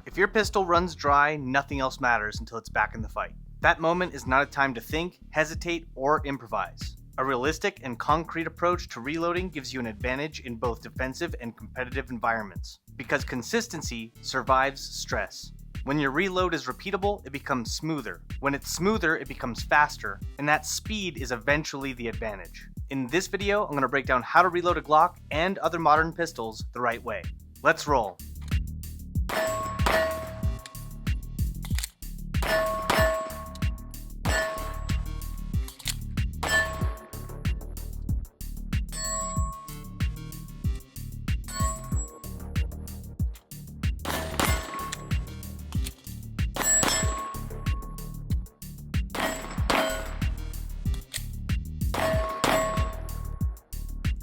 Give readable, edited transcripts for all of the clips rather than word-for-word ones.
If your pistol runs dry, nothing else matters until it's back in the fight. That moment is not a time to think, hesitate, or improvise. A realistic and concrete approach to reloading gives you an advantage in both defensive and competitive environments, because consistency survives stress. When your reload is repeatable, it becomes smoother. When it's smoother, it becomes faster, and that speed is eventually the advantage. In this video, I'm going to break down how to reload a Glock and other modern pistols the right way. Let's roll.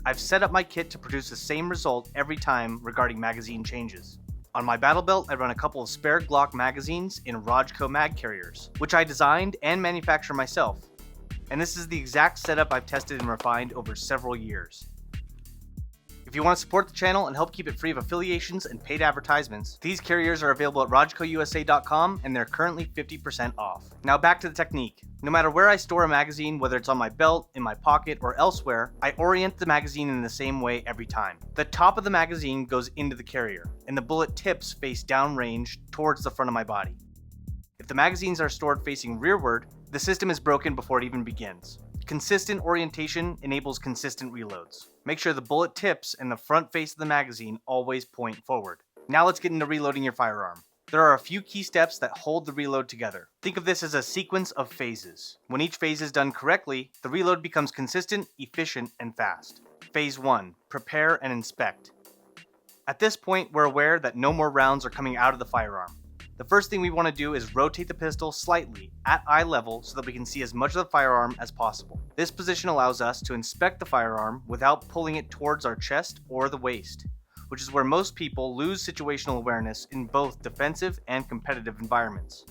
I've set up my kit to produce the same result every time regarding magazine changes. On my battle belt, I run a couple of spare Glock magazines in Rojco mag carriers, which I designed and manufacture myself. And this is the exact setup I've tested and refined over several years. If you want to support the channel and help keep it free of affiliations and paid advertisements, these carriers are available at rojcousa.com and they're currently 50% off. Now back to the technique. No matter where I store a magazine, whether it's on my belt, in my pocket, or elsewhere, I orient the magazine in the same way every time. The top of the magazine goes into the carrier, and the bullet tips face downrange towards the front of my body. If the magazines are stored facing rearward, the system is broken before it even begins. Consistent orientation enables consistent reloads. Make sure the bullet tips and the front face of the magazine always point forward. Now let's get into reloading your firearm. There are a few key steps that hold the reload together. Think of this as a sequence of phases. When each phase is done correctly, the reload becomes consistent, efficient, and fast. Phase 1. Prepare and inspect. At this point, we're aware that no more rounds are coming out of the firearm. The first thing we want to do is rotate the pistol slightly at eye level so that we can see as much of the firearm as possible. This position allows us to inspect the firearm without pulling it towards our chest or the waist, which is where most people lose situational awareness in both defensive and competitive environments.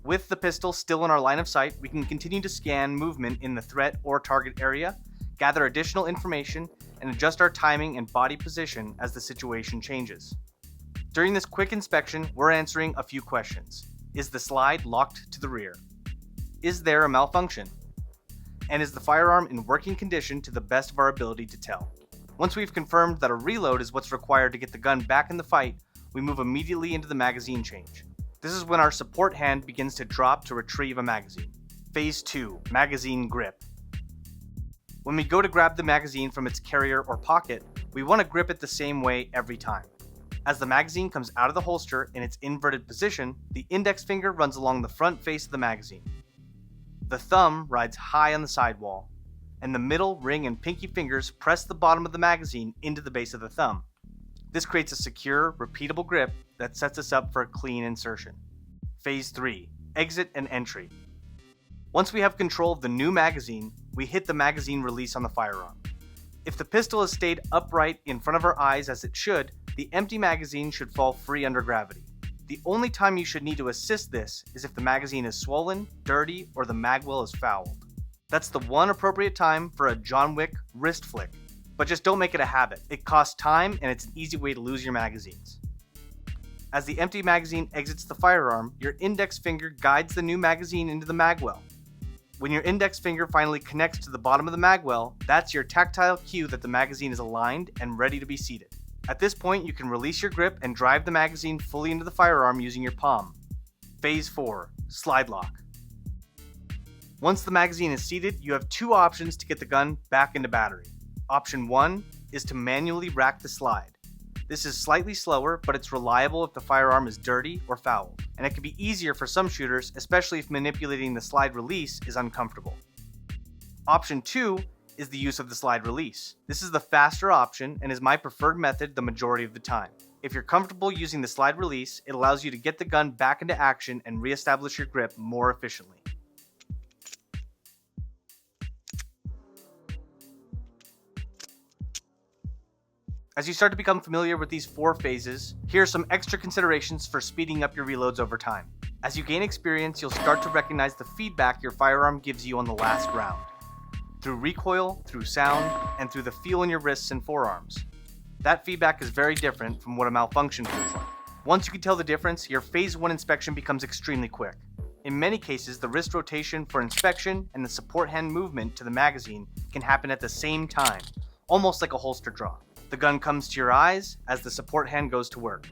With the pistol still in our line of sight, we can continue to scan movement in the threat or target area, gather additional information, and adjust our timing and body position as the situation changes. During this quick inspection, we're answering a few questions. Is the slide locked to the rear? Is there a malfunction? And is the firearm in working condition to the best of our ability to tell? Once we've confirmed that a reload is what's required to get the gun back in the fight, we move immediately into the magazine change. This is when our support hand begins to drop to retrieve a magazine. Phase 2, magazine grip. When we go to grab the magazine from its carrier or pocket, we want to grip it the same way every time. As the magazine comes out of the holster in its inverted position, the index finger runs along the front face of the magazine. The thumb rides high on the sidewall, and the middle, ring, and pinky fingers press the bottom of the magazine into the base of the thumb. This creates a secure, repeatable grip that sets us up for a clean insertion. Phase 3, exit and entry. Once we have control of the new magazine, we hit the magazine release on the firearm. If the pistol has stayed upright in front of our eyes as it should, the empty magazine should fall free under gravity. The only time you should need to assist this is if the magazine is swollen, dirty, or the magwell is fouled. That's the one appropriate time for a John Wick wrist flick. But just don't make it a habit. It costs time and it's an easy way to lose your magazines. As the empty magazine exits the firearm, your index finger guides the new magazine into the magwell. When your index finger finally connects to the bottom of the magwell, that's your tactile cue that the magazine is aligned and ready to be seated. At this point, you can release your grip and drive the magazine fully into the firearm using your palm. Phase 4, slide lock. Once the magazine is seated, you have two options to get the gun back into battery. Option 1 is to manually rack the slide. This is slightly slower, but it's reliable if the firearm is dirty or fouled, and it can be easier for some shooters, especially if manipulating the slide release is uncomfortable. Option 2 is the use of the slide release. This is the faster option and is my preferred method the majority of the time. If you're comfortable using the slide release, it allows you to get the gun back into action and reestablish your grip more efficiently. As you start to become familiar with these 4 phases, here are some extra considerations for speeding up your reloads over time. As you gain experience, you'll start to recognize the feedback your firearm gives you on the last round. Through recoil, through sound, and through the feel in your wrists and forearms. That feedback is very different from what a malfunction feels like. Once you can tell the difference, your phase 1 inspection becomes extremely quick. In many cases, the wrist rotation for inspection and the support hand movement to the magazine can happen at the same time, almost like a holster draw. The gun comes to your eyes as the support hand goes to work.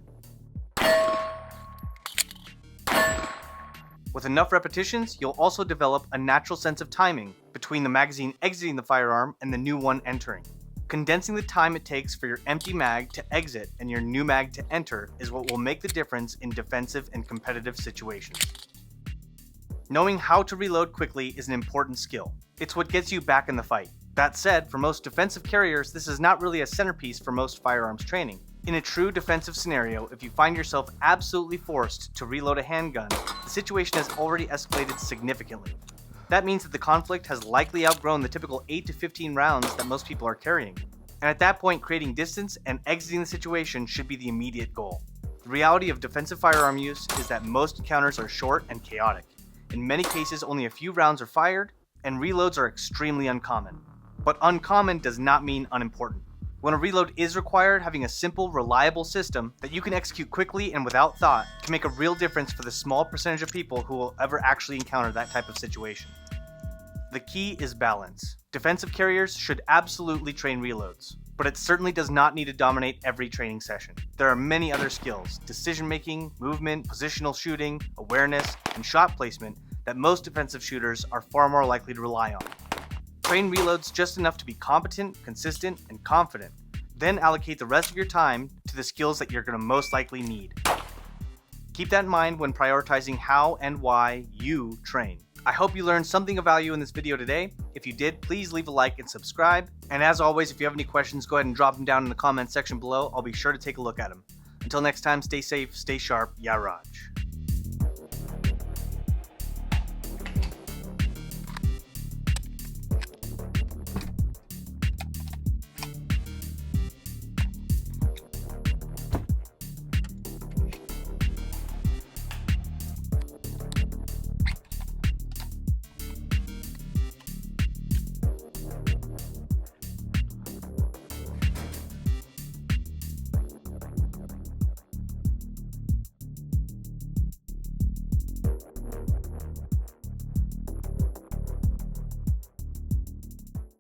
With enough repetitions, you'll also develop a natural sense of timing between the magazine exiting the firearm and the new one entering. Condensing the time it takes for your empty mag to exit and your new mag to enter is what will make the difference in defensive and competitive situations. Knowing how to reload quickly is an important skill. It's what gets you back in the fight. That said, for most defensive carriers, this is not really a centerpiece for most firearms training. In a true defensive scenario, if you find yourself absolutely forced to reload a handgun, the situation has already escalated significantly. That means that the conflict has likely outgrown the typical 8 to 15 rounds that most people are carrying. And at that point, creating distance and exiting the situation should be the immediate goal. The reality of defensive firearm use is that most encounters are short and chaotic. In many cases, only a few rounds are fired, and reloads are extremely uncommon. But uncommon does not mean unimportant. When a reload is required, having a simple, reliable system that you can execute quickly and without thought can make a real difference for the small percentage of people who will ever actually encounter that type of situation. The key is balance. Defensive carriers should absolutely train reloads, but it certainly does not need to dominate every training session. There are many other skills, decision-making, movement, positional shooting, awareness, and shot placement that most defensive shooters are far more likely to rely on. Train reloads just enough to be competent, consistent, and confident. Then allocate the rest of your time to the skills that you're going to most likely need. Keep that in mind when prioritizing how and why you train. I hope you learned something of value in this video today. If you did, please leave a like and subscribe. And as always, if you have any questions, go ahead and drop them down in the comment section below. I'll be sure to take a look at them. Until next time, stay safe, stay sharp, Ya Raj.